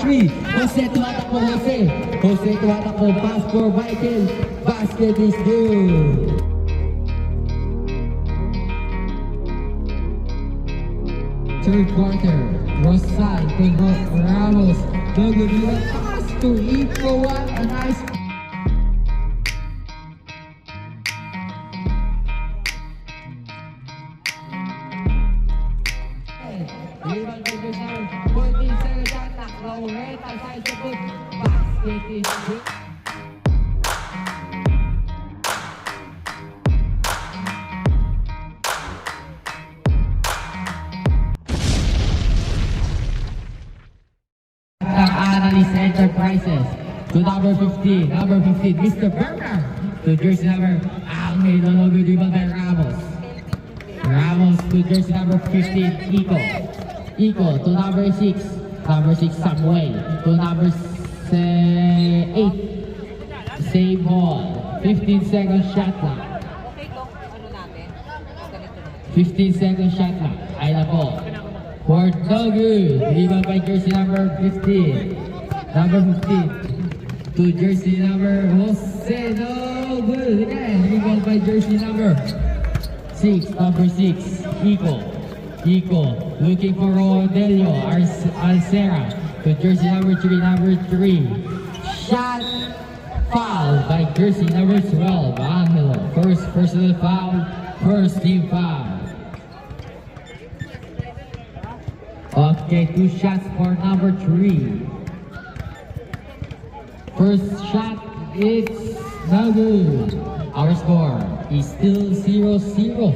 3. Jose tumatakbo, Jose. Jose tumatakbo, pass for Michael. Basket is good. Third quarter, Rosal to Ramos. Doggy pass to Iko. What a nice. Rebound by Bernard. 14 seconds shot clock. Loretta side to put. Basket is good. Analyst Enterprises to number 15, Mr. Bernard to jersey number Angelo. No good rebound by Ramos. Ramos to jersey number 15, Iko to number 6, Samuel to number 8, same ball. 15 second shot clock. 15 second shot clock. Ay na po. For no good. Rebound by jersey number 15. To jersey number Jose. No good. Again. Rebound by jersey number 6. Iko. Looking for Rodelio. Alcera. To jersey number 3. Shot. Foul by jersey number 12. Angelo. First personal foul. First team foul. Okay, 2 shots for number 3. First shot, it's no good. Our score is still 0-0.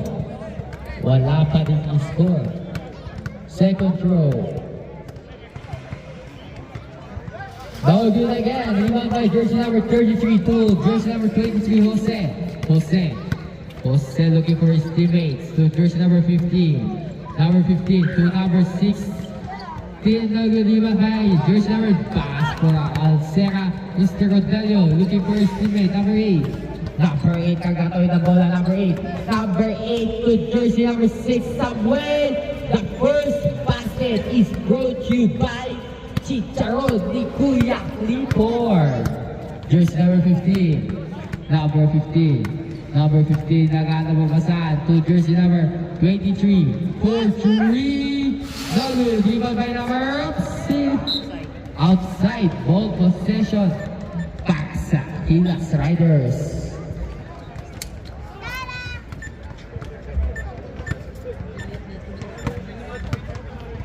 Wala pa din ang score. Second throw. No good again. Rebound by jersey number 33 to jersey number 23, Jose looking for his teammates to jersey number 15. Number 15 to number 16. No good rebound by jersey number pass for Alcera. Mr. Rodelio looking for his teammate. Number 8. Number 8 kagatoy na bola. Number 8 to jersey number 6 Samuel. The first basket is brought to you by Chicharon ni Kuya Clifford. Jersey number 15. Number 15 nagkatababasan to jersey number 23. 4-3. No good. Rebound by number 6. Outside ball possession. Back sa Gilas Riders.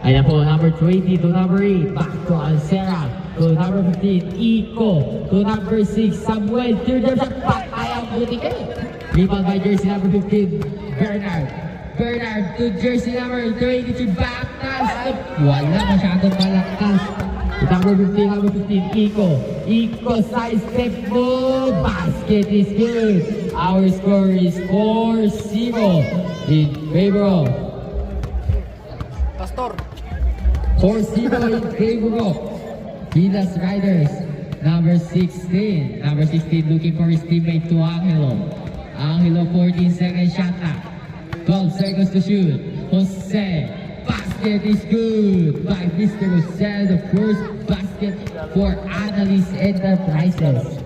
Ayan po, number 20 to number 8. Back to Alcera. To number 15, Iko. To number 6, Samuel. Third shot, patayang buti kayo. Rebound by jersey number 15, Bernard to jersey number 23, backpass. Wala masyadong malakas. Number 15, Iko side step, no. Basket is good. Our score is 4-0 in favor of Pastor. 4-0 in favor of Gilas Riders. Number 16 looking for his teammate to Angelo. 14 second shot clock. 12 seconds to shoot. Jose. Basket is good by Mr. Jose. The first basket for Analyst Enterprises.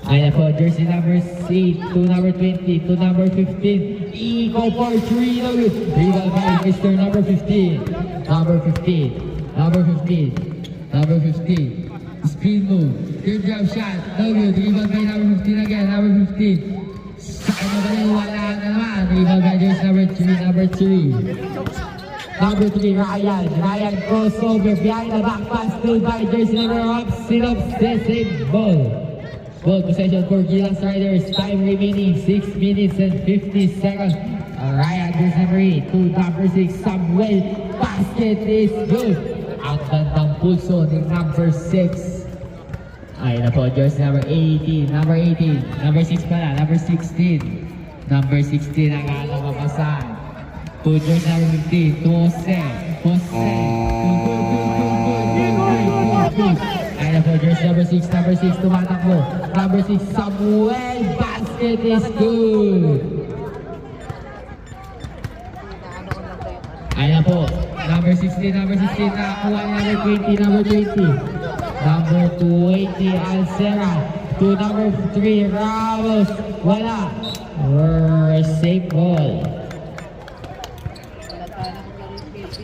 Ayan po, jersey number 8 to number 20 to number 15. Iko for 3. No good. Rebound by Mr. number 15. Number 15. Speed move. Third drop shot. No good. Rebound by number 15 again. Number 15. Saan na ba rin? Wala na naman. Rebound by jersey number 3. Number 3, Ryan crossover behind the back pass to by jersey number 1. Sinops the same ball. Ball possession for Gilas Riders. Time remaining 6 minutes and 50 seconds. Ryan jersey number 8 to number 6. Samuel. Basket is good. Ang gandang pulso ni number 6. Ay na po, jersey number 18. Number 6 pala. Number 16 ang nakapapasan. To jersey number 15. To Jose. Ay na po, jersey number 6. Tumatakbo. Number 6, Samuel. Basket is good. Ayan po, number 16, nakakuha ni number 20, number 20, Alcera, to number 3, Ramos, wala, safe ball.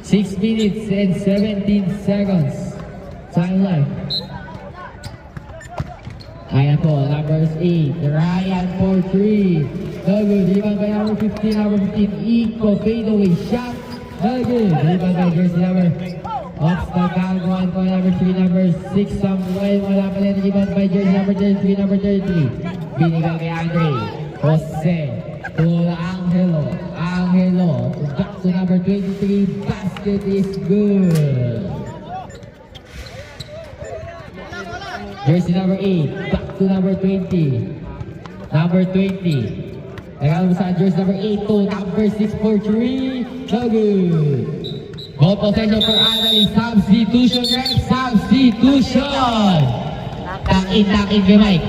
6 minutes and 17 seconds, time left. Ayan po, number 8, Ryan for 3, no good, rebound by number 15, Iko, fade away shot. Very good. Rebound by jersey number off the count. 1 for number 3, number 6, Samuel. Wala pa rin. Rebound by jersey number 33, number 33. Binigay kay Andre. Jose. To Angelo. Back to number 23. Basket is good. Jersey number 8. Back to number 20. Number 20. Nagkaroon sa jersey number 8 to number 6 for 3. No good. Ball possession for Annalyn. Substitution, ref. Substitution. Takin kay Mike.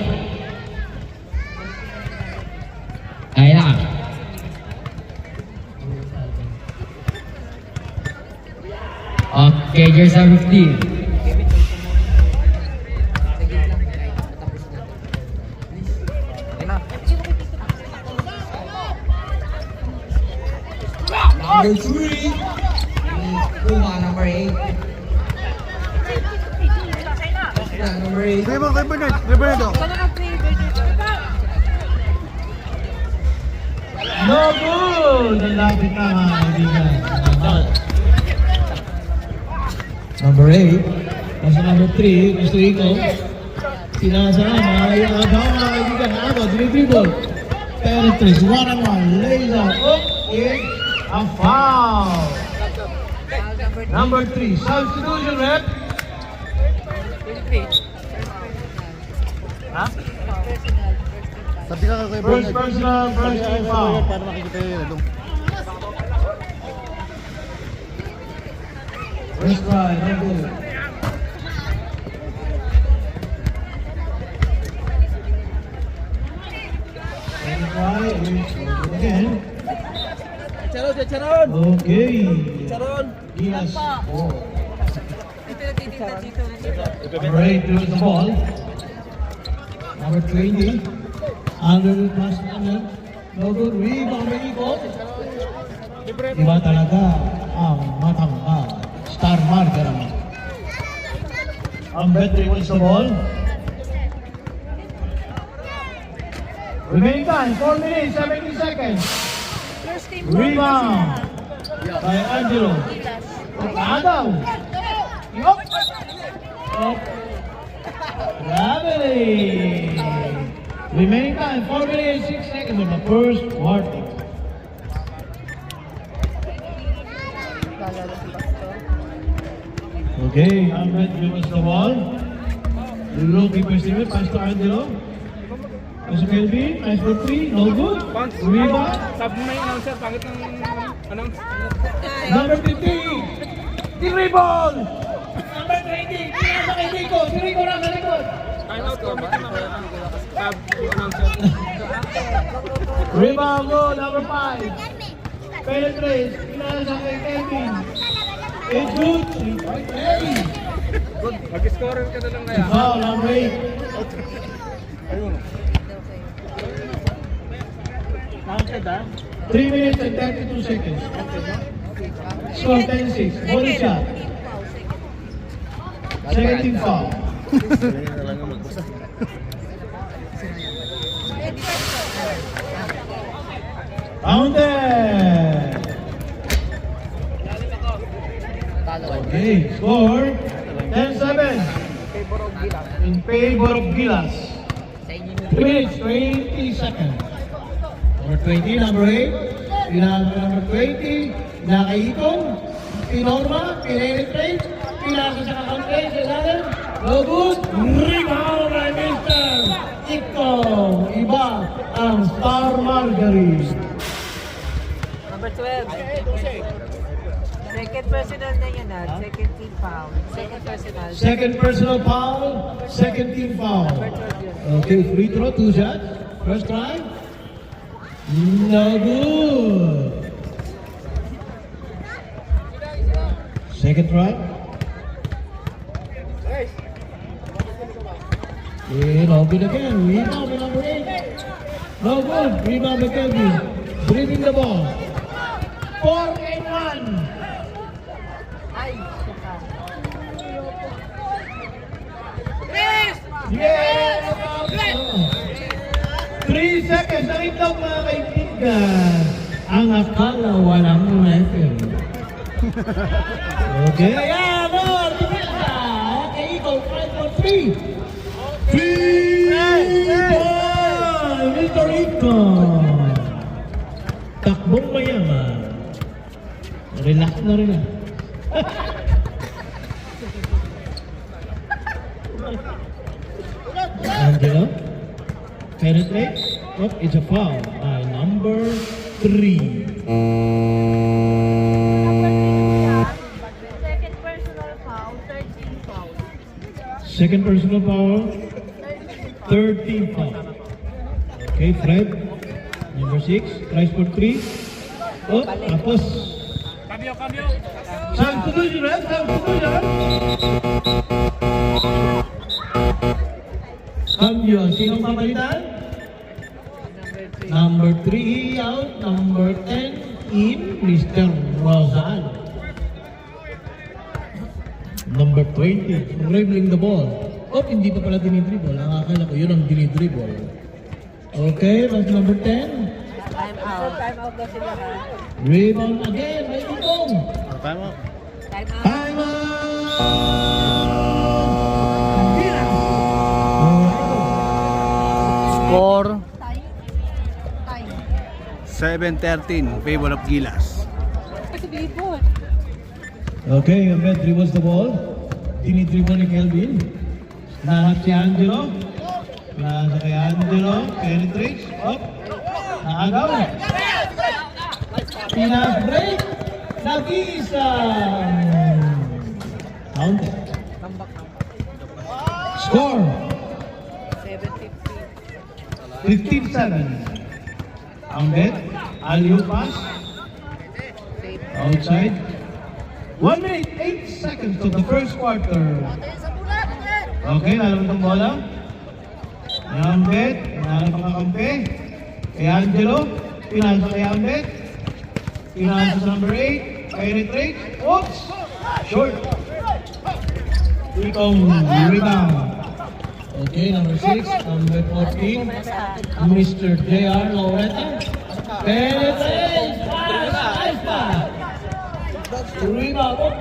Ayan na. Okay, jersey number 15. Number 3, Puma, number 8. Number 8. Bernardo. No good! Ang lapit na mga kaibigan. Number 8. Nasa number 3, gusto ito. Sinasama, ayabang mga kaibigan. Agad, dribble. Penetrates, one-on-one, lays out. In a foul. Number 3, substitution rep. Ha? Sabi ka kay First personal, first team foul. Para makikita yung First try, no good. Second try, again. Charon! Okay. Charon! Gilas. Number 8 throws the ball. Number 20. Under the pass naman. No good. Rebound by Iko. Iba talaga ang matangka. Star marker naman. Ang bet wins the ball. Remaining time, 4 minutes, 70 seconds. Rebound by Angelo. Adam. Yup. Up. Gravity. Remaining time, 4 minutes, 6 seconds of the first quarter. Okay, Ahmed give us the ball. The goalkeeper Steven, pass to Angelo. Pass to Kelvin, pass for 3, no good. Rebound. Sabi mo na yung announcer, pangit ng announce. Number 50, si Ribon! Number 20, pinasa kay Rico, si Rico na sa likod. Time out ko, sabi yung announcer. Rebound go, number 5. Penetrates, pinasa kay Kelvin. It's good, 3.8. Mag-scorer ka na lang kaya. Foul, number 8. Ayun. 3 minutes and 32 seconds. Score 10-6. Body shot. Second team foul. Counted. Okay, score 10-7 in favor of Gilas. 3 minutes, 20 seconds. Number 20, number 8. Number 20, nakaikong. Pinorma, pinenetrate. Pinasa sa kakontrate, sa ilalim. No good. Rebound by Mr. Iko. Iba ang Star Margarine. Number 12. Second personal na yun second team foul. Second personal foul, second team foul. Okay, free throw, 2 shots. First try. No good. Second try. No good again. Rebound by number 8. No good. Rebound by Kelvin. Dribbling the ball. 4-1. Ay, Yes! 3 seconds. Nakita ko mga kaibigan. Ang akala walang level. Okay. Ayan, no! Okay, ikaw. 5 for 3. 3 ball! Mr. Rico. Takbong mayaman. Relax na rin. Angelo. Penetrate. Oh, it's a foul by number 3. Second personal foul, 13 fouls. Second personal foul, 13 foul. Okay, Fred. Number 6. Tries for 3. Oh, tapos. Cambio. Saan tuloy yun, Red? Saan tuloy yun? Cambio. Sinong papalitan? Number 3 out. Number 10 in. Mr. Rosal. Number 20. Dribbling the ball. Oh, hindi pa pala dinidribble. Ang akala ko yun ang dinidribble. Okay, that's number 10. time out. Time out daw sila ha. Rebound again. May itong. Time out. Time out. Time out! Gilas! Score Time. Time. 7-13. Favor of Gilas. Kasi billboard. Okay, Ahmed dribbles the ball. Dinidribble ni Kelvin. Nahanap si Angelo. Nasa kay Angelo. Penetrates. Up. Naagaw. Pinas break. Nag-iisa. Counted. Score. 7-15. 15-7. Ahmed. Aliu pass. Outside. 1 minute, 8 seconds of the first quarter. Okay, nalang itong bola. Ahmed, nalang pakakampi. Kay Angelo, pinasa kay Ahmed. Pinasa sa number 8, penetrate. Oops! Short. Itong rebound. Okay, number 6, number 14, Mr. J.R. Loretta. Penetrate! Pass! Nice pass! Rebound. Up!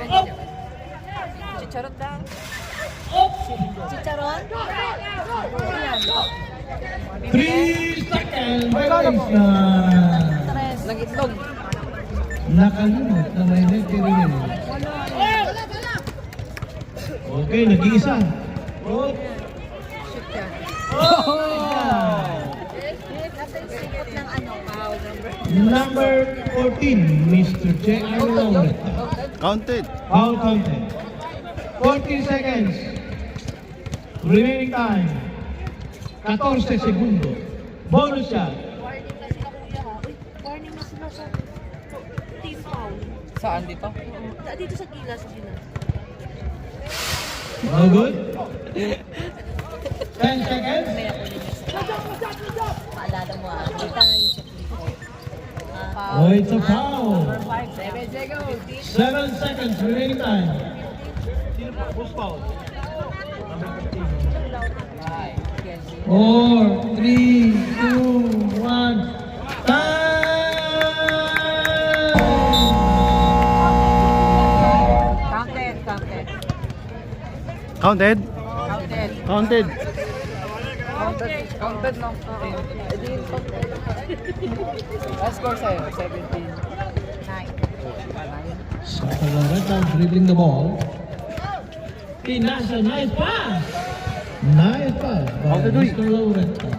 Up! Chicharot daw. Up! Chicharon? 3 seconds violation. Lang itlog. Nakalimot na may referee. Okay, nag-iisa. Oh! Shoot ka. Oh! Sipot ng ano? Foul number. Number 14, Mr. J.R. Loretta. Counted. Foul counted. 40 seconds. Remaining time. 14 segundo. Bonus shot. Warning na sila kuya ha. Uy, warning na sila sa team foul. Saan dito? Dito sa Gilas, Gilas. No good. 10 seconds. Paalala mo ah. Kita yung sa keyboard. Oh, it's a foul. 7 seconds. 7 seconds remaining time. Four, 3, 2, 1. Time! Counted. Counted. Counted. Counted. Counted no? Last score sa'yo, 17. 9. Saka Loretta dribbling the ball. Pinasa, nice pass! Nice pass by Counted, uy. Mr. Loretta.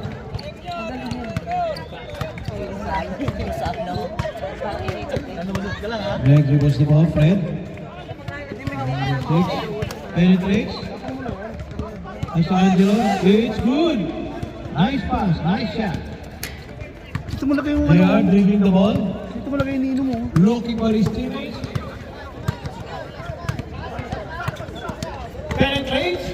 Greg dribbles the ball, Fred. Number 6. Penetrates. That's Angelo. It's good. Nice pass, nice shot. Ito mo lagay yung They are ano. dribbling the ball. Ito mo lagay yung ininom mo. Looking for his teammates. Penetrates.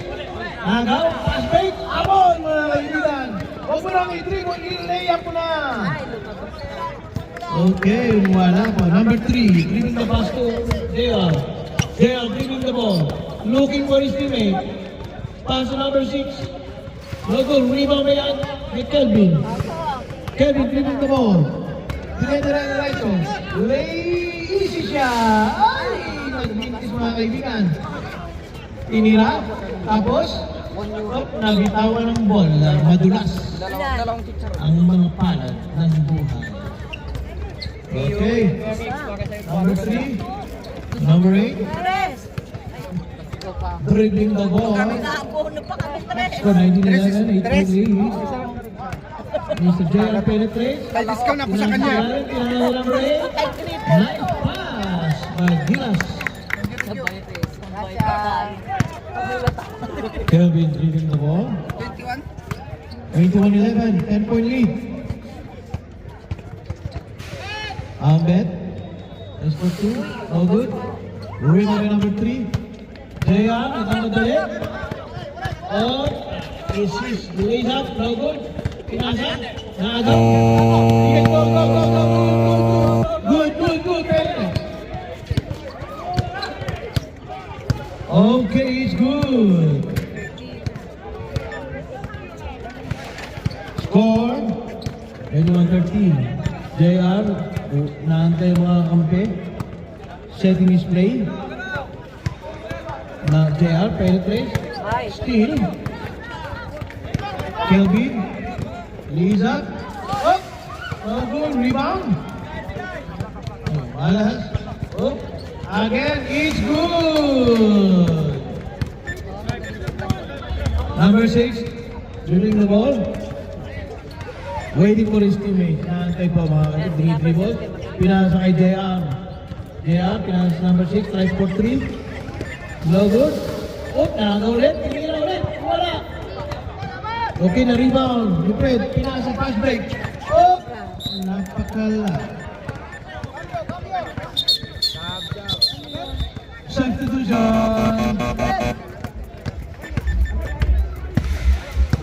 Agaw, pass fake. Abon, mga kaibigan. Huwag mo nang i-dribble, i-layup mo na. Okay, wala pa. Number 3, dribbling the pass to JR. JR dribbling the ball. Looking for his teammate. Pass to number 6. No goal, rebound ba yan? With Kelvin. Kelvin dribbling the ball. Dinedera na right zone. Easy siya. Ay, nagmintis mga kaibigan. Tinira. Tapos, nabitawan ng ball. Madulas. Ang mga palad ng buhay. Okay. Number 3. Number 8. Dribbling the ball. Score 19-11. 8-3. Mr. JR penetrates. Discount ako sa kanya. Number 8. Nice pass by Gilas. Kelvin dribbling the ball. 21-11. 10-point lead. Ahmed. That's for 2. No good. Rebound by number 3. JR. Nagmamadali. Oh. Is his lays up. No good. Pinasa. Nagagawa. Go, go, go, go, go, go. Good. Okay, it's good. Score. 21-13. JR, naantay yung mga kampe. Setting his play. Na JR, penetrates. Steal. Kelvin. Liza. Oh! No goal. Rebound. Malas. Oh! Again, it's good. Number 6, dribbling the ball. Waiting for his teammate. Naantay pa mga dribble. Pinasa kay JR. JR, pinasa number 6, tries for 3. No good. Oh, nakaka ulit. Pinira ulit. Wala. Okay na rebound. Lupred, pinasa pass break. Oh! Napakala. Substitution.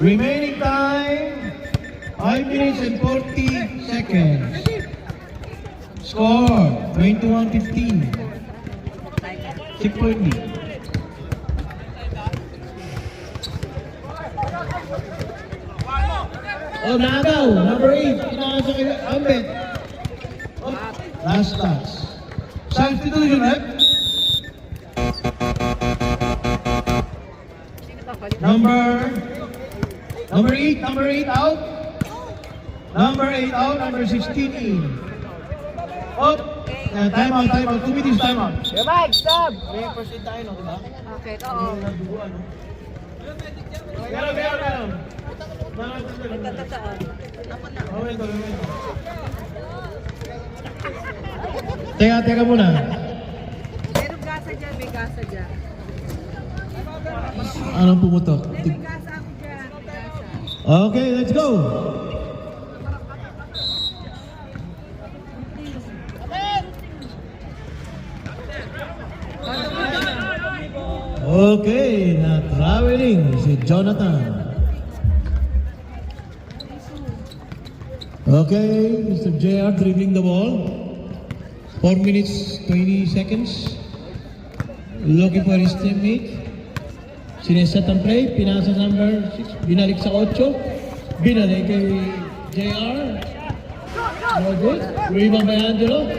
Remaining time 5 minutes and 40 seconds. Score 21-15. 6-point lead. Oh, Nagaw, number 8. Pinasa kay Ahmed. Oh, last touch. Substitution, right? Number 8 out. Number 8 out, number 16 in. Oh, time out. 2 minutes time out. Mike, stop! May proceed tayo, no, diba? Okay, oo. Meron. Tatataan. Momento. Teka muna. Meron gasa dyan, may gasa dyan. Anong pumutok? May gasa ako dyan, may gasa. Okay, let's go. Okay, na traveling si Jonathan. Okay, Mr. JR dribbling the ball. 4 minutes, 20 seconds. Looking for his teammate. Sineset ang play, pinasa number 6, binalik sa 8. Binalik kay JR. No good. Rebound by Angelo.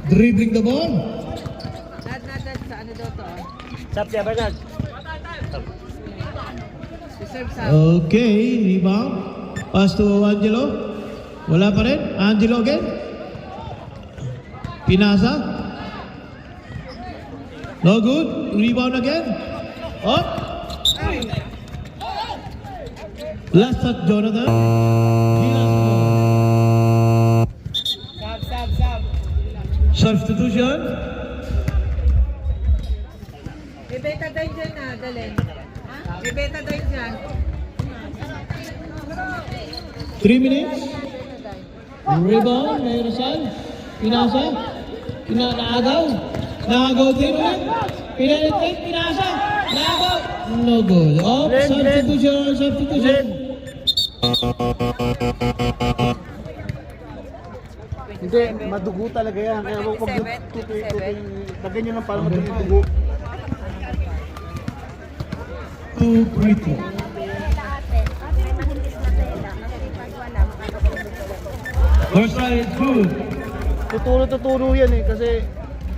Dribbling the ball. Dad, sa ano daw to? Sap siya, Bernard. Reserve sa... Okay, rebound. Pass to Angelo. Wala pa rin. Angelo again. Pinasa. No good. Rebound again. Up. Last shot, Jonathan. Sab. Substitution. May betadine dyan na, dalhin. May betadine dyan. 3 minutes. Rebound, may Rizal. Pinasa. Naagaw. Naagaw din ulit. Pinalitin, pinasa. Naagaw. No good. Oh, substitution, substitution. Hindi, madugo talaga yan. Kaya huwag lagyan nyo lang para madugo. 2-3-2. First try is good. Tuturo yan eh, kasi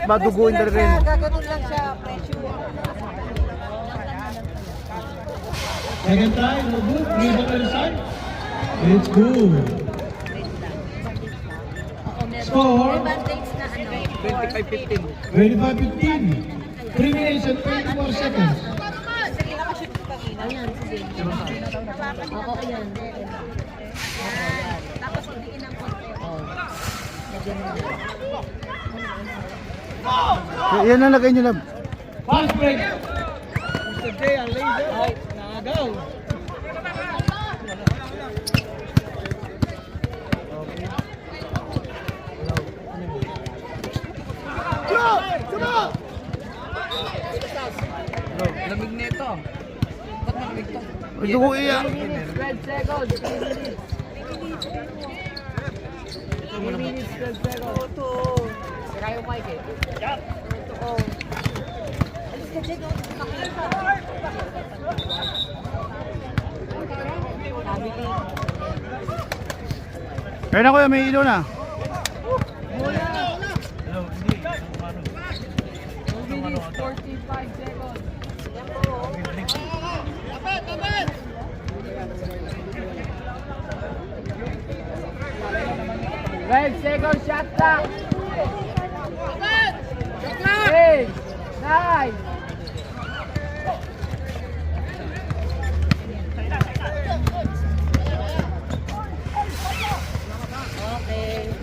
maduguin talaga yan. Gaganon lang siya, pressure. Second try, no good. Rebound on the side. It's good. Score. 25-15. 3 minutes and 24 seconds. Sige, nakashoot ko kanina. Ayan, sige. Oo, ayan. Tapos uliin ang konti. Yan na lagay nyo lang. Fast break. Lamig na ito. Ba't malamig to? Madugo yan. 12 seconds. 3 minutes, 12 seconds. Ito. Sira yung mic eh. Ito. Alis ka dyan, oh. Makita. Sabi ni. Kaya na kuya, may ilaw na. Minutes, 45 seconds. Five seconds shot clock. 8, 9. Okay.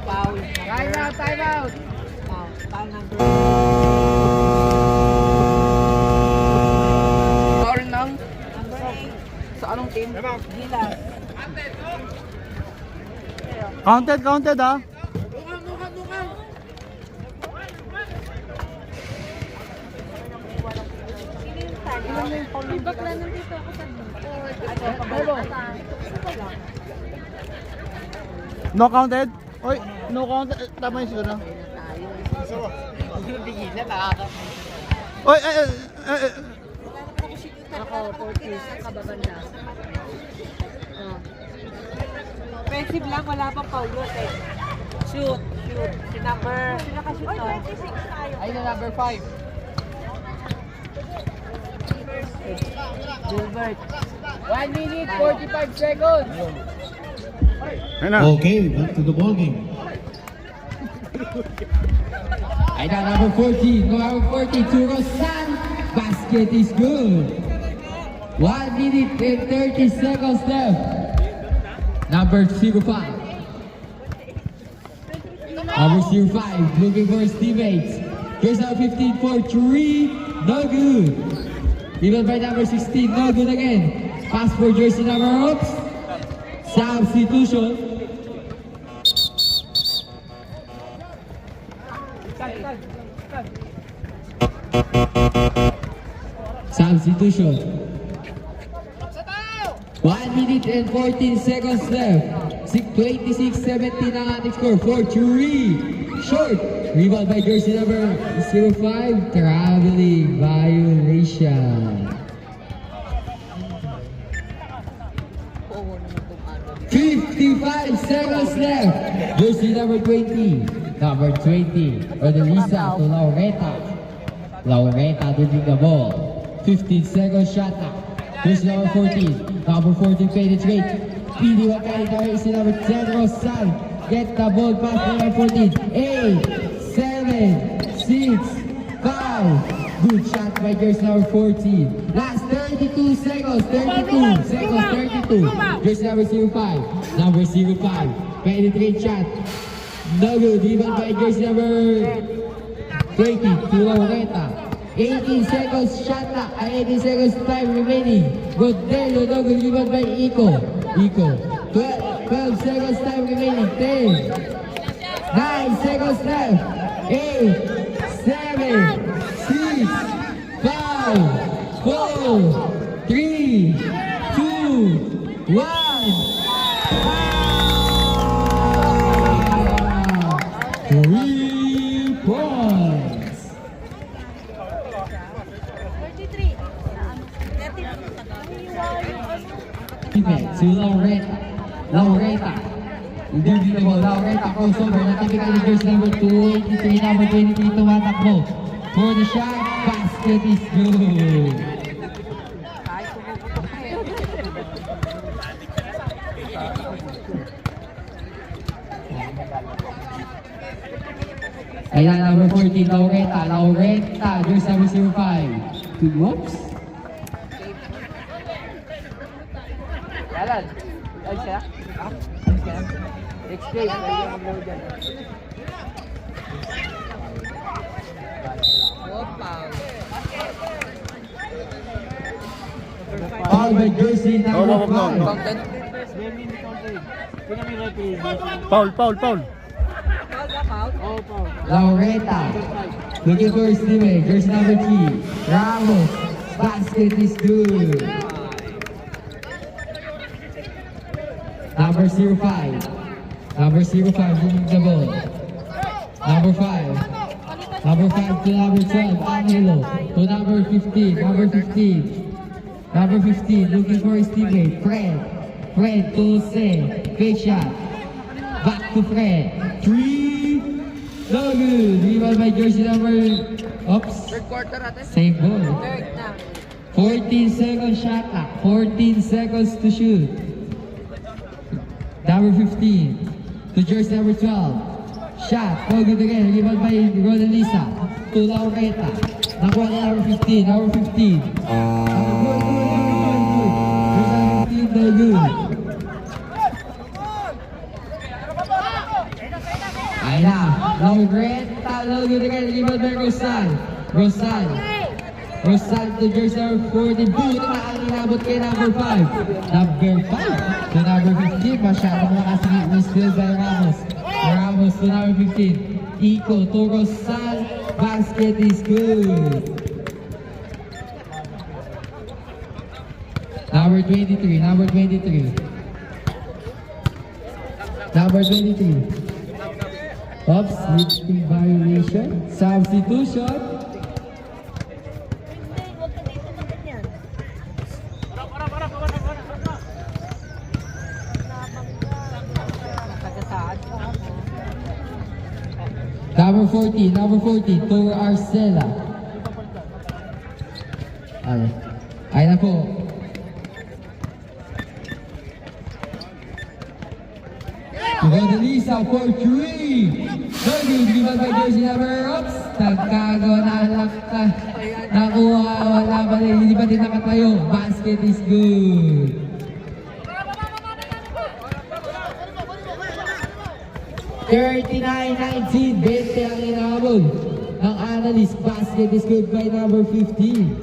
Foul. Time out, time out. Foul number. Foul ng Number 8. sa anong team? Gilas. Counted ah. Bakla nandito ako sa No counted? Oy, no counted. Tama yung siguro. Oy, Ako, 40. Kababanda. Offensive lang, wala pang foul eh. Shoot. Si number... Si nakashoot to. Ay, na number 5. Gilbert. 1 minute, 45 seconds. ayun na. Okay, back to the ball game. I got number 14, number 42, Rosan. Basket is good. 1 minute and 30 seconds left. Number 05. Number 05, looking for his teammates. Here's number 15 for 3, no good. Even by number 16, no good again. Pass for jersey number oops. Substitution. Substitution. 1 minute and 14 seconds left. 26-17 ang ating score. 4-3. Short. Rebound by jersey number 05. Traveling violation. 55 seconds left. Jersey number 20. Number 20. Odalisa to Laureta. Laureta dribbling the ball. 15 seconds shot clock. Jersey number 14. Number 14 penetrate. PD Wakari is number 10 Rosan. Get the ball pass to number 14. 8, 7, 6, 5. Good shot by jersey number 14. Last 32 seconds. 32 seconds. 32. Jersey number 05. Number 05. Penetrate shot. No good. Even by jersey number 20 to Laureta. 18 seconds shot clock. 18 seconds time remaining. Godelo no good rebound by Iko. 12 seconds time remaining. 10, 9 seconds left. 8, 7, 6, 5, 4, 3, 2, 1. 3 points. 33. Defense to Laureta. Indubitable, Laureta crossover na typical jersey number 23, number 23 tumatakbo. For the shot, basket is good. Ayan, number 14, Laureta, jersey number 05. Two whoops. Alan. Ay siya? Ah? Ay siya? Explain. Ay yung mag-load dyan. Foul by jersey number 5. Content. Foul. Laureta. Looking for his teammate, jersey number 3. Ramos. Basket is good. Number 05. Number 05 winning the ball. Number 5. Number 5 to number 12. Angelo. To number 15. Number 15. Number 15 looking for his teammate. Fred to Jose. Fake shot. Back to Fred. 3. No good. Rebound by jersey number. Oops. Third quarter natin. Save ball. Third na. 14 seconds shot clock. 14 seconds to shoot. Number 15 to jersey number 12. Shot. No good again. Rebound by Rodalisa. To Laureta. Nakuha na number 15. Number 15. Number 15. No good. Ayun na. Laureta. No good again. Rebound by Rosal to jersey number 40. Buti na ang inabot kay number 5. Number 5 to number 15. Masyadong makasingit ni steal by Ramos. Ramos to number 15. Iko to Rosal. Basket is good. Number 23. Number 23. Oops, lifting violation. Substitution. Huwag ka dito na ganyan. Nakagasaan pa ako. Number 14, Toro Arcela. Ay na po. Rodalisa for 3. Good, rebound by jersey number Oops. Nagkago na ka. Nakuha, wala pa rin. Hindi pa din nakatayo. Basket is good. $39-19. 20 ang inabot ng analyst. Basket is good by number 15.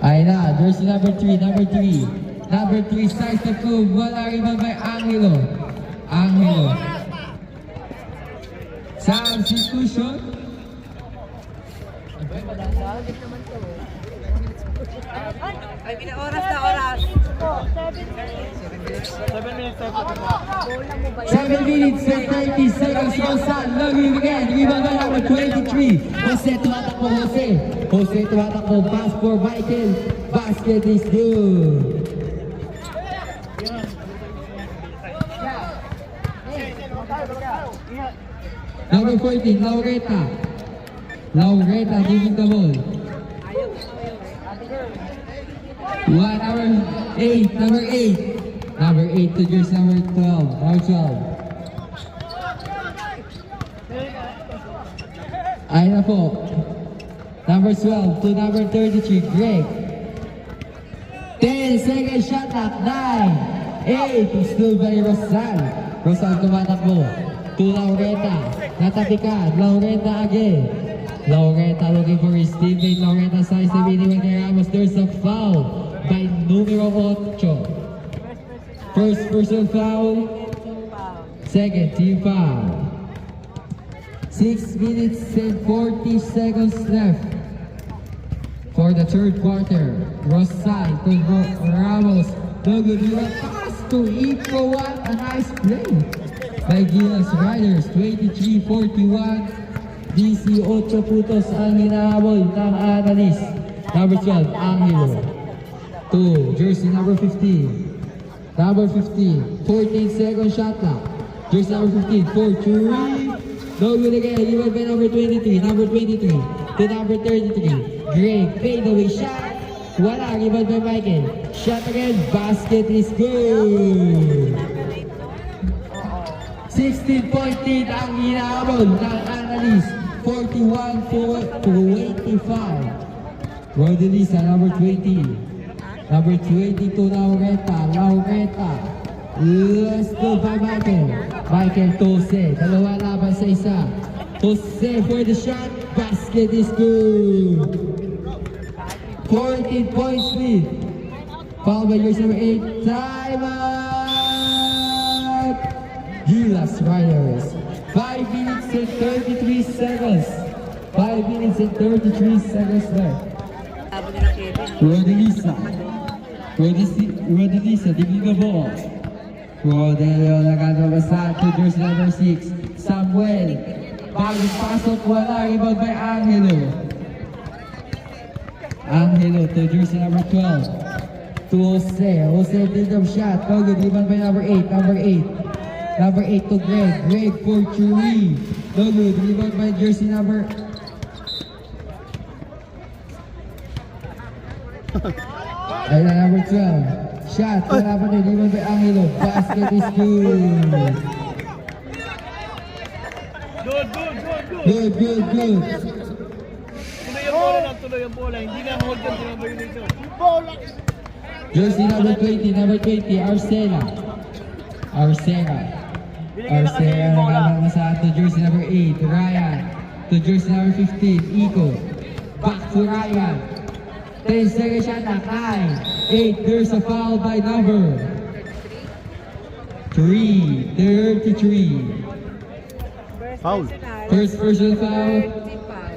Ay na, jersey number 3. Number 3 starts the move. Wala rebound by Angelo. Substitution. Ay, oras. 7 minutes and 30 seconds. Rosal, login again. Rebound by number 23. Jose tumatakbo. Pass for Michael. Basket is good. Number 14, Laureta giving the ball. Number 8 to jersey number 12. Ayun na po. Number 12 to number 33, Greg. 10 seconds shot clock. 9, 8, still by Rosal tumatakbo. To Laureta. Natapikan. Laurenta again. Laurenta looking for his teammate. Laurenta size the iniwan kay Ramos. There's a foul by numero 8. First personal foul. Second team foul. 6 minutes and 40 seconds left for the third quarter. Rosal to Ramos. No good. Pass to Eco. What a nice play by Gilas Riders. 23-41. DC 8 puntos ang hinahabol ng analyst. Number 12, Angelo. To jersey number 15. Number 15, 14 second shot clock. Jersey number 15, 4-3. No good again. Iwan by number 23. Number 23 to number 33. Greg, fade away shot. Wala. Iwan by Michael. Shot again. Basket is good. 16-point lead ang hinahabol ng analyst. 41-85. Rodelisa, number 20. Number 22, Laurenta. Laurenta. Let's go by Michael. Michael Tose. Dalawa laban sa isa. Tose for the shot. Basket is good. 14 points lead. Foul by jersey number 8. Time out. Gilas Riders. 5 minutes and 33 seconds. 5 minutes and 33 seconds left. Rodelisa. Rodelisa, digging the ball. Rodelio nagkakabasa to jersey number 6. Samuel. Bagong pasok, wala. Rebound by Angelo. Angelo to jersey number 12. To Jose. Jose did the shot. No good. Rebound by number 8. Number 8. Number 8 to Greg. Greg for Chewy. No good. Rebound by jersey number... Ayun na, number 12. Shot. Wala pa din. Rebound by Angelo. Basket is good. Good. Tuloy ang bola lang, tuloy ang bola. Hindi na hold yan, hindi na violation. Jersey number 20. Number 20. Arcela. Arcela nagkakabasa sa to jersey number 8. Ryan. To jersey number 15. Iko. Back to Ryan. 10 seconds shot na. 9, 8. There's a foul by number 33. Foul. First personal foul.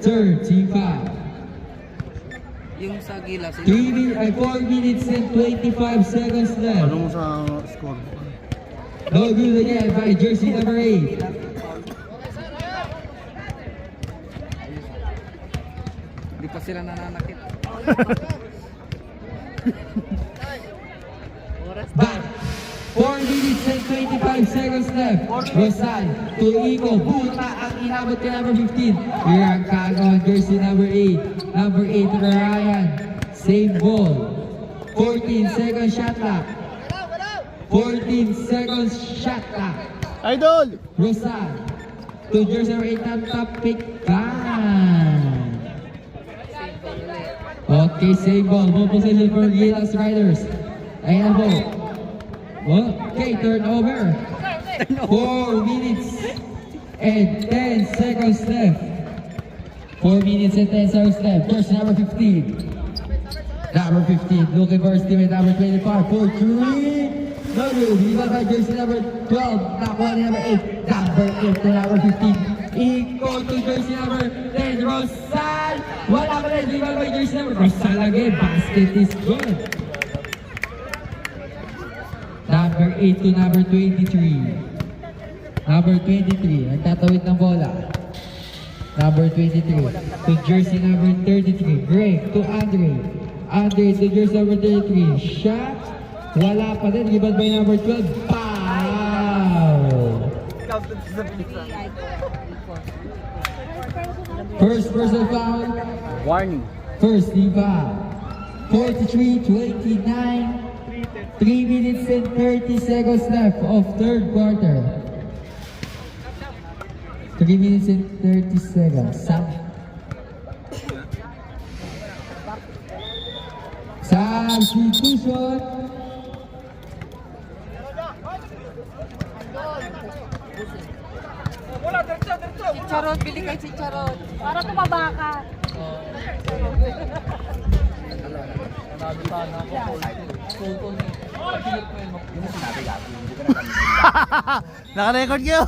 Third team foul. Yung sa Gilas. 4 minutes and 25 seconds left. Ano mo sa score? No good again by jersey number 8. Hindi pa sila nananakit. Back. 4 minutes and 25 seconds left. Rosal to Iko. Buta ang inabot ka number 15. Hirang kagawa jersey number 8. Number 8 to Ryan. Same ball. 14 seconds shot clock. 14 seconds shot clock. Idol! Rosal to jersey number 8 ng Tapikan. Okay, same ball. Ball position for Gilas Riders. Ayan po. Okay, turnover. 4 minutes and 10 seconds left. 4 minutes and 10 seconds left. Jersey number 15. Number 15, looking for his teammate number 25. 4-3. No good. Rebound by jersey number 12. Nakuha ni number 8. Number 8 to number 15. Iko to jersey number 10. Rosal. Wala pa rin. Rebound by jersey number. Rosal again. Basket is good. Number 8 to number 23. Number 23. Nagtatawid ng bola. Number 23. To jersey number 33. Greg to Andre. Andre to jersey number 33. Shot. Wala pa din. Rebound by number 12. Foul. First personal foul. Warning. First team foul. 43-29. 3 minutes and 30 seconds left of third quarter. 3 minutes and 30 seconds. Substitution. Chicharon, bili kay Chicharon. Para tumaba ka. Naka-record kayo.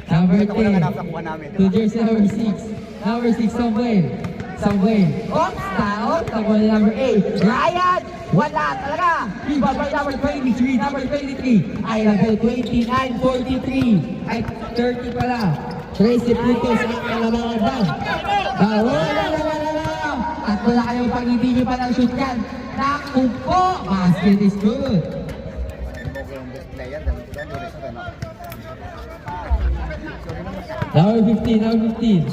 Number 10. To jersey number 6. Number 6, Samuel. Samuel. Oops, taon. Samuel number 8. Ryan. Wala talaga. Iba by number 23. Number 23. Ay, number 29, 43. Ay, 30 pala. 13 puntos ang kalamangan bang. Wala. At wala kayong pag hindi nyo pa ng shoot yan. Naku po. Basket is good. Number 15, number 15.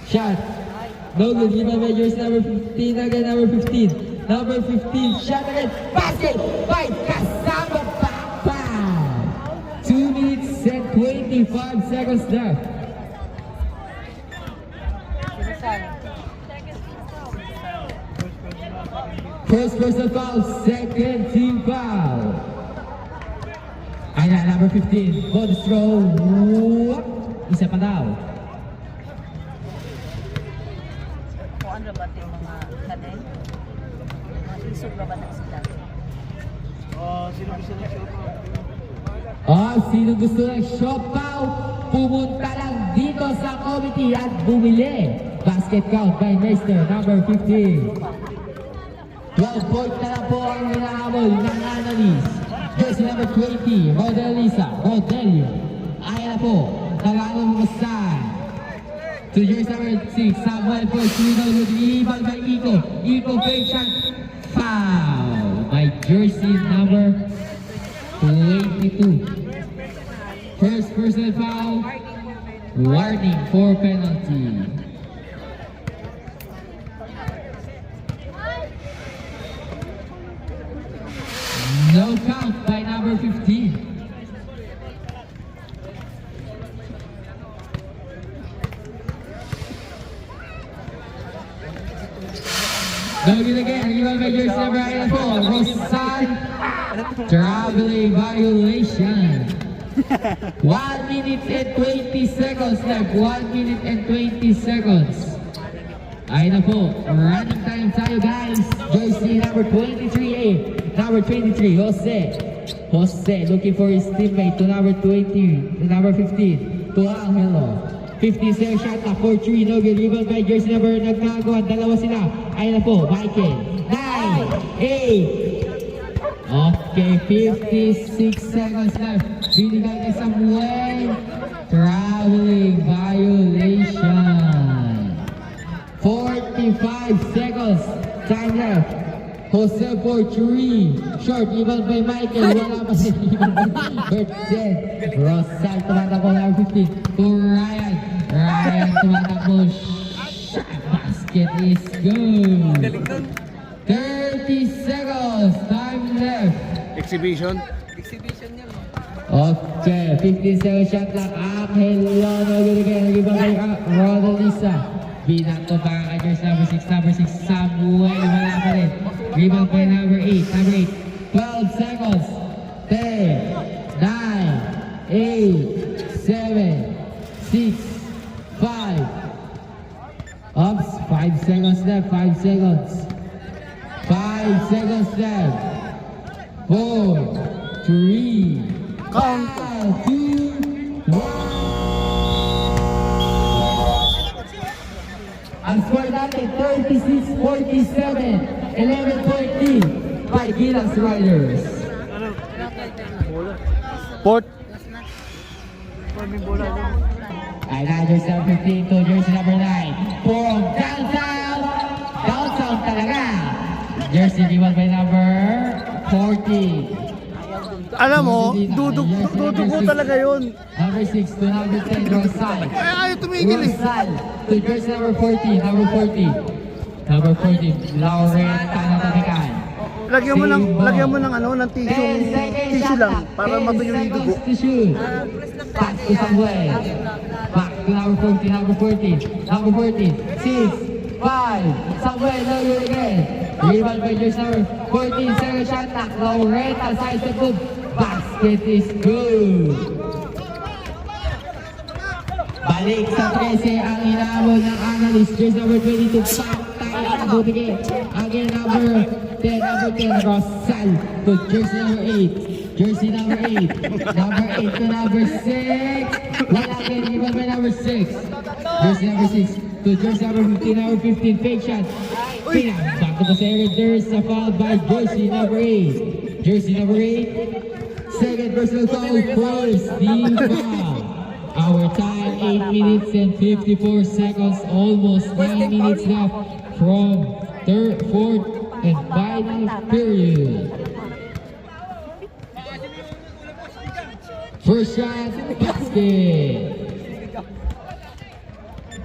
Shot. No good. Give away jersey number 15 again, number 15. Number 15, shot again. Basket by Kasama Papa. 2 minutes and 25 seconds left. First personal foul, second team foul. Ayan, number 15. Bonus throw. Isa pa daw. Kung ano ba ito yung mga kanin? Mga isog ba na sila? Sino gusto ng shot foul? Pumunta lang dito sa committee at bumili. Basket count by Meister, number 15. 12 point na lang po ang hinahabol ng Annalise. Jersey number 20, Rodelio. Ayan na po, nag-alumasan. To jersey number 6, Samuel po, Ibal by Iko. Iko fake shot, foul by jersey number 22. First personal foul, warning for penalty. No count by number 15. No good again. Rebound by jersey number 4. Rosan. Traveling violation. 1 minute and 20 seconds left. 1 minute and 20 seconds. Ayun na po. Running time tayo guys. Jersey number 23A. Number 23, Jose looking for his teammate to number 20, to number 15, to Angelo. 50 shot na for 3, no good. Rebound by jersey number, nagkagawa, dalawa sila. Ayun na po, Michael. 9, 8. Okay, 56 seconds left. Binigay kay Samuel. Traveling violation. 45 seconds. Time left. Jose for 3. Short, even by Michael. Wala pa si Bertzen. Rosal tumatakbo number 15. To Ryan. Ryan tumatakbo. Basket is good. 30 seconds. Time left. Exhibition. Okay, 15 seconds shot lang. Angelo, no good again. Rebound by Rodalisa. Binato pa ang jersey number 6. Number 6, Samuel. Wala pa rin. Rebound by number 8. Number 8. 12 seconds. 10, 9, 8, 7, 6, 5. Oops, 5 seconds left. 5 seconds. 5 seconds left. 4, 3, 2, 1. Ang score natin, 36-47, 11-14 by Gilas Riders. Port. Ay, jersey number 15 to jersey number 9. From downtown. Downtown talaga. Jersey given by number 40. Alam mo, dudugo talaga yun. Number 6 to number 10, Rosal. Ayaw tumigil eh. Rosal to jersey number 14, number 14. Number 14, Lauren Tanatanikan. Lagyan mo ng ano, ng tissue lang para matuyo yung dugo. To shoot. Pass to Samuel. Back to number 14, number 14. Number 14, 6, 5. Samuel, no good again. Rebound by jersey number 14, second shot clock. Loretta, side step move. Basket is good. Balik sa 13 ang inaabot ng analyst. Jersey number 22, Tayo ang bubigay. Again, number 10, Rosal to jersey number 8. Jersey number 8. Number 8 to number 6. Wala again, iba by number 6. Jersey number 6 to jersey number 15. Number 15, fake shot. Back to the area. There's a foul by jersey number 8. Jersey number 8. Second personal foul, first team foul. Our time 8 minutes and 54 seconds, almost 9 minutes left from third, fourth, and final period. First shot, basket.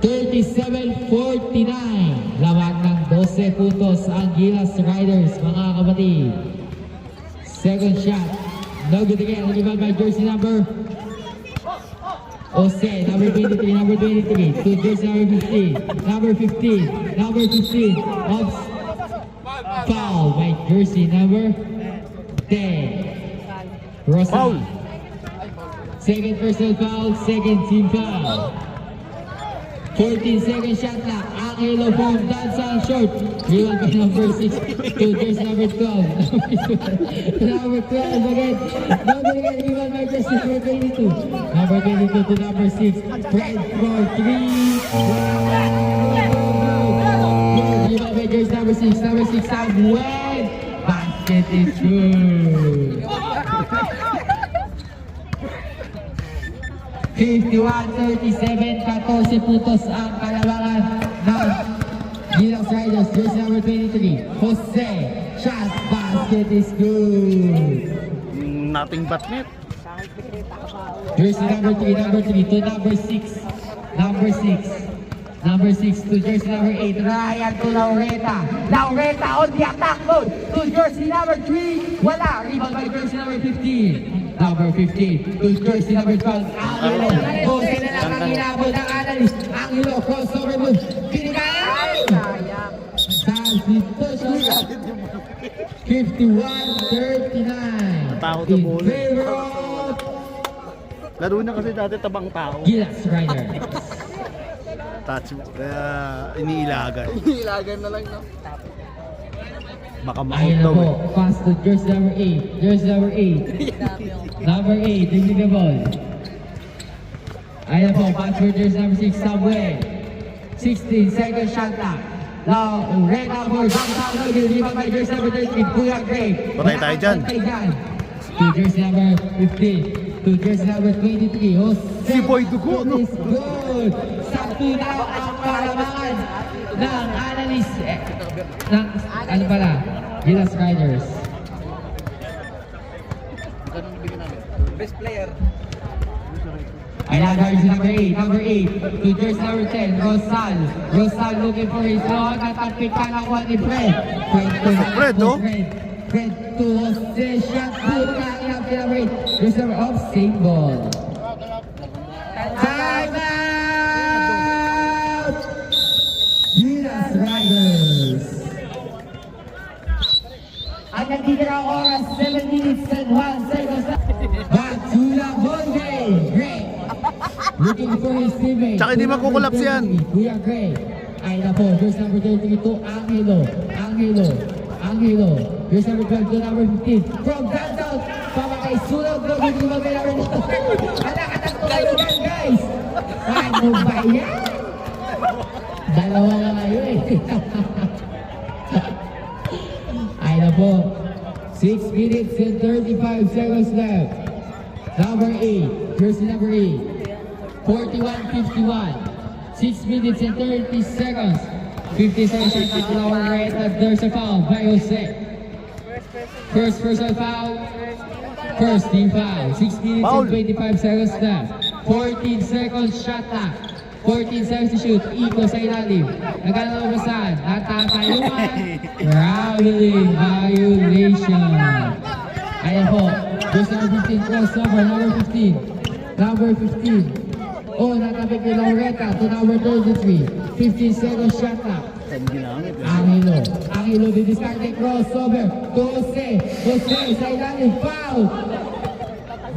37-49. Lawan ng 12 puntos ang Gilas Riders, mga kapatid. Second shot, no good again. Given by jersey number Jose, number 23, number 23, to jersey number 15, number 15, number 15, of foul by jersey number 10. Rosal. Second personal foul, second team foul. 14-second shot clock. Angelo from Dansan short. Given by number 6 to jersey number 12. Number 12 again. Number again given by jersey number 22. Number 22 to number 6. Fred for 3. Given by jersey number 6. Number 6 Samuel. Basket is good. 51-37, 14 puntos ang kalabangan ng Gilas Riders. Jersey number 23, Jose. Shot, basket is good. Nothing but net. Jersey number 3 to number 6. Number 6. Number 6 to jersey number 8, Ryan to Laureta. Laureta on the attack mode to jersey number 3. Wala, rebound by jersey number 15. Number 15 to jersey number 12, Angelo. Jose na lang ang inabot ng analyst. Angelo, crossover move. Pinigay! Substitution. 51-39. Tao to In ball. favor of Laro na kasi dati tabang tao. Gilas Riders. Touch, kaya iniilagan. Ilagan na lang, no? Baka Ayun na ma-out daw po, eh. pass to jersey number 8. Jersey number 8. Number 8, taking the ball. Ayun na po, pass for jersey number 6, Samuel. 16-second shot clock. Now, red number, downtown, nag-ilipan by jersey number 13, Kuya Gray. Patay tayo dyan. Patay dyan. To jersey number 15. To jersey number 23, Jose. Si Boy Dugo, no? Is good. Sakto na ang kalamangan ng analyst. Ng, ano pala? Gilas Riders. Best player. Ayan, jersey number 8. Number 8. To jersey number 10, Rosal. Rosal looking for his own. Natapik ka ng one ni Fred. Fred, no? Fred to Jose. Shot good na ilang number 8. Jersey number of same ball. Time out! Gilas Riders. Ang nagtitirang oras, 7 minutes and 1 seconds. Back to the ball game. Gray. Looking for his teammate. Tsaka hindi magkukulaps yan. Kuya Gray. Ay na po, jersey number 33 to Angelo. Angelo. Jersey number 12 to number 15. From downtown, pamakay sunog. Looking to number 9. Anak-anak to kayo yan, guys. Ano ba yan? Dalawa na kayo eh. Ay na po. 6 minutes and 35 seconds left. Number 8. Jersey number 8. 41-51. 6 minutes and 30 seconds. 50 seconds at our right. There's a foul by Jose. First personal foul. First team foul. 6 minutes Foul. and 25 seconds left. 14 seconds shot clock. 14 seconds to shoot. Iko sa ilalim. Nagkalabasan. Natatayuan. Traveling violation. Ayan po. There's number 15 crossover. Number 15. Number 15. Oh, natapik ni Laureta to number 33. 15 seconds shot clock. Saan ginamit eh? Angelo di discard crossover to Jose. Jose sa ilalim. Foul.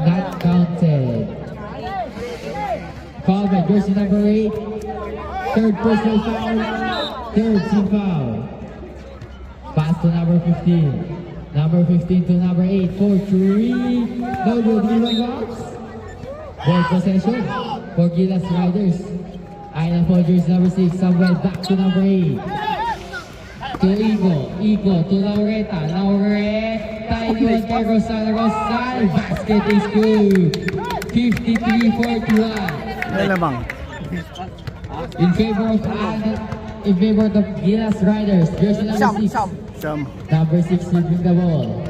not counted. Foul by jersey number 8. Third personal foul. Third team foul. Pass to number 15. Number 15 to number 8 for 3. No good. Rebound box. Ball possession for Gilas Riders. Ayan po jersey number 6. Samuel back to number 8. To Igo to Laureta. Iniwan kay Rosal. Basket is good. 53-41. Yan lamang. In favor of the Gilas Riders. Jersey number 6. Sam. Number 6 leading the ball.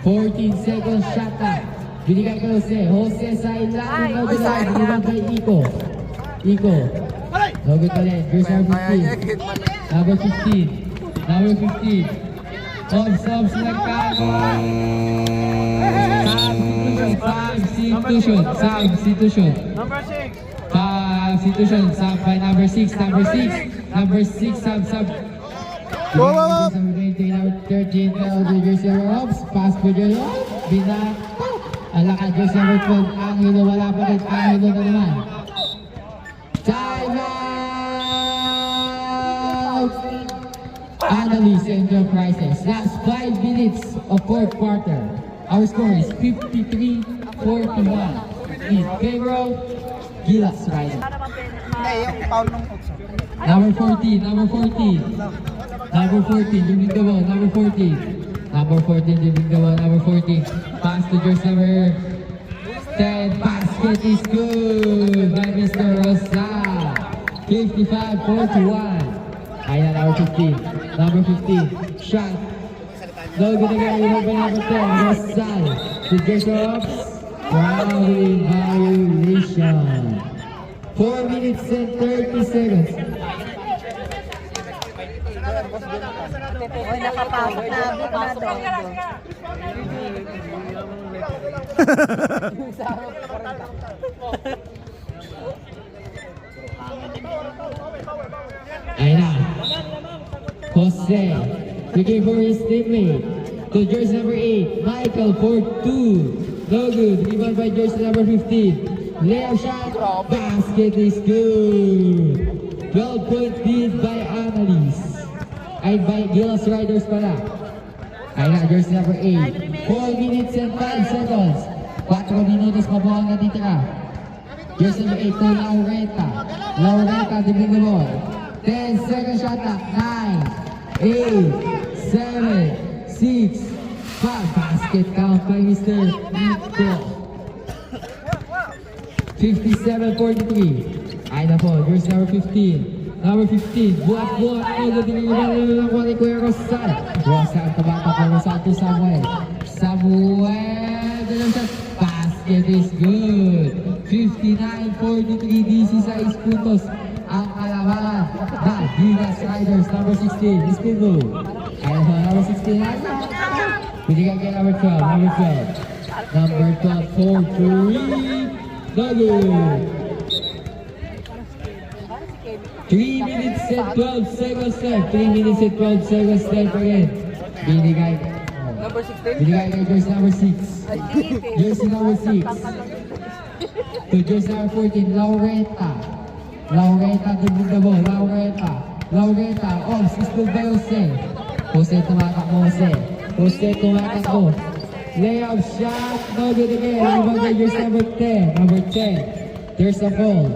14 seconds shot clock. Binigay kay Jose. Jose sa ilalim. No good ulit. Iniwan kay Iko. No good ulit. Jersey number 15. Number 15. Subs substitution. Number 6. Substitution. Sub by number 6. Number 6 sub. Whoa. Number 13. Jersey number Ops. Pass for Jello. Binata. Ang lakad jersey number 12. Angelo wala pa rin. Angelo na naman. Time out! Analyst Enterprises. Last 5 minutes of fourth quarter. Our score is 53-41 in favor of Gilas Riders. Yung foul nung Otso. Number 14, leading the ball. Number 14, leading the ball. Number 14, pass to jersey number 10. Basket is good by Mr. Rosal. 55-41. Ayan na, number 15, shot. No good again, number 10, Rosal. To jersey Ops. Fouling violation. 4 minutes and 30 seconds. Oy, nakapasok na. Bukado. Ayan na. Jose, looking for his teammate. To jersey number 8, Michael for 2. No good. Rebound by jersey number 15. Layup shot. Basket is good. 12-point lead by Annalise. Ay, by Gilas Riders pala. Ayan na, jersey number 8. 4 minutes and 5 seconds. 4 minutos pa po ang natitira. Jersey number 8 to Laureta, dribbling the ball. 10 seconds shot clock. 9, 8, 7, 6, 5. Basket count by Mr. Nico. 57-43. Ay na po, jersey number 15. Number 15, buhat-buhat. Nagdadiliban ko ni Kuya Rosal. Rosal, tabata po Rosal to Samuel. Dalang shot. Basket is good. 59-43, DC sa puntos. Ang kalaban na Gilas Riders. Number 16, Escudo. Ayan po, number 16. Binigay kay number 12. Number 12 for 3. No good. 3 minutes and 12 seconds left. 3 minutes and 12 seconds left again. Binigay kay jersey number 6. Jersey number 6. To jersey number 14, Laureta, dribbling the ball. Laureta, assisted by Jose. Jose tumatakbo. Layup shot. No good again. Rebound by jersey number 10. Number 10. There's a foul.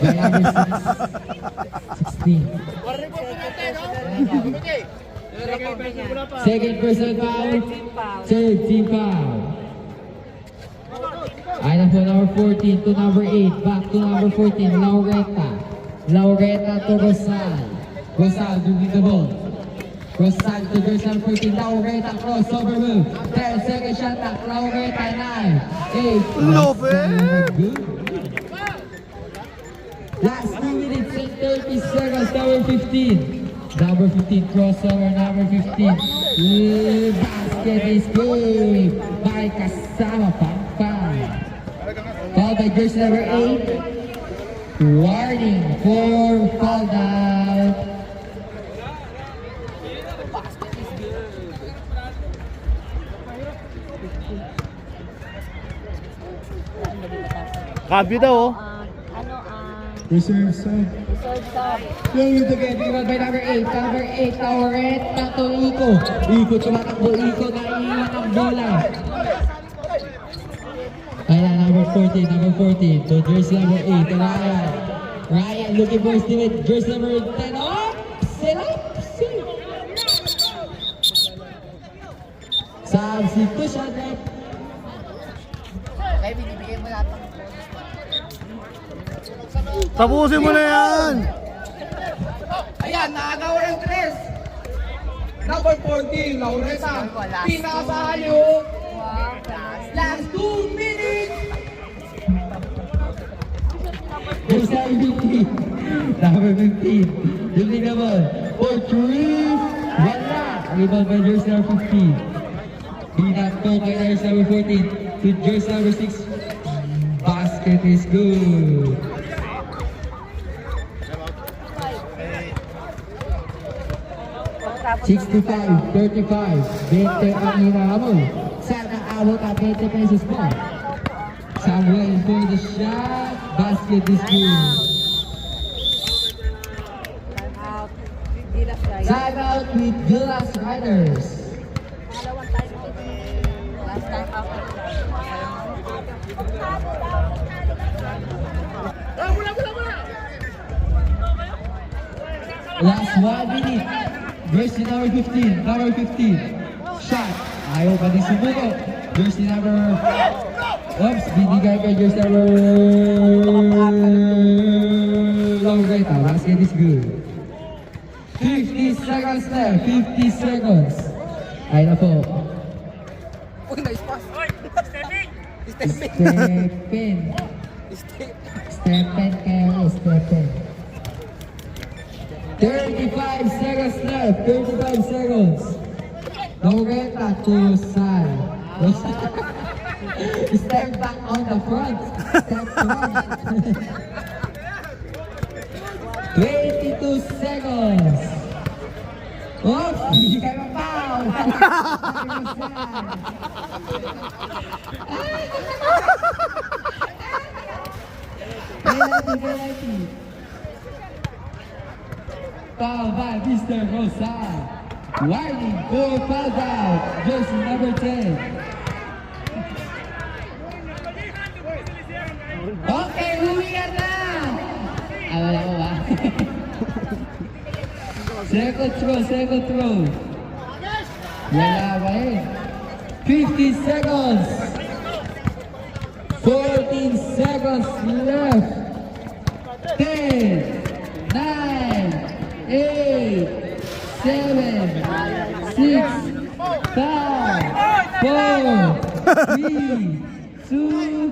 By number 16. Second person foul. Third team foul. Ayan na po, number 14 to number 8. Back to number 14, Laureta to Rosal. Rosal doing the ball. Rosal to jersey number 14. Laureta crossover move. 10 second shot clock. Laureta 9, 8. Good. Last 2 minutes and 30 seconds. Number 15. Number 15 crossover. Number 15. Basket is good. By kasama Pampang. Foul by jersey number 8. Warning for foul down. Cambio daw oh. Reserve side. Played again, rebound by number 8. Number 8, Lauret. Tatlong iko. Iko, tumatakbo. Iko, naiiwan ang bola. Ayan, number 14. To jersey number 8, Ryan. Ryan looking for his teammate. Jersey number 10. Oh! Sila! Substitution, right? Kaya binibigay mo lahat ng Tapusin mo na yan! Ayan, naagaw ng 3. Number 14, Laureta. Pinasahalo. Last 2 minutes. Jersey number 15. Yung naman. For 3. Wala. Rebound by jersey number 15. Pinakto by jersey number 14 to jersey number 6. Basket is good. 65, 35. 20 ang inaabot. Sana abot ang 20 pesos mo. Samuel for the shot. Basket is good. Time out with Villas Riders. Last time out. Last 1 minute. Jersey number 15. Shot. Ayaw pa din sumuko. Jersey number... Oops, binigay kay jersey number... Laureta. Basket is good. 50 seconds left. 50 seconds. Ay na po. Uy, nice pass. Stepen kayo. 35 seconds left. 35 seconds. Laureta to side. Step back on the front. Step front. 22 seconds. Oops! Hindi kayo mapaw! Penalty. Foul by Mr. Rosal. Warning for foul out. Jersey number 10. Okay, huwigan na! Wala ko ba? Second throw. Wala ba eh? 50 seconds. 14 seconds left. 10, 9, 8, 7, 6, 5, 4, 3, 2,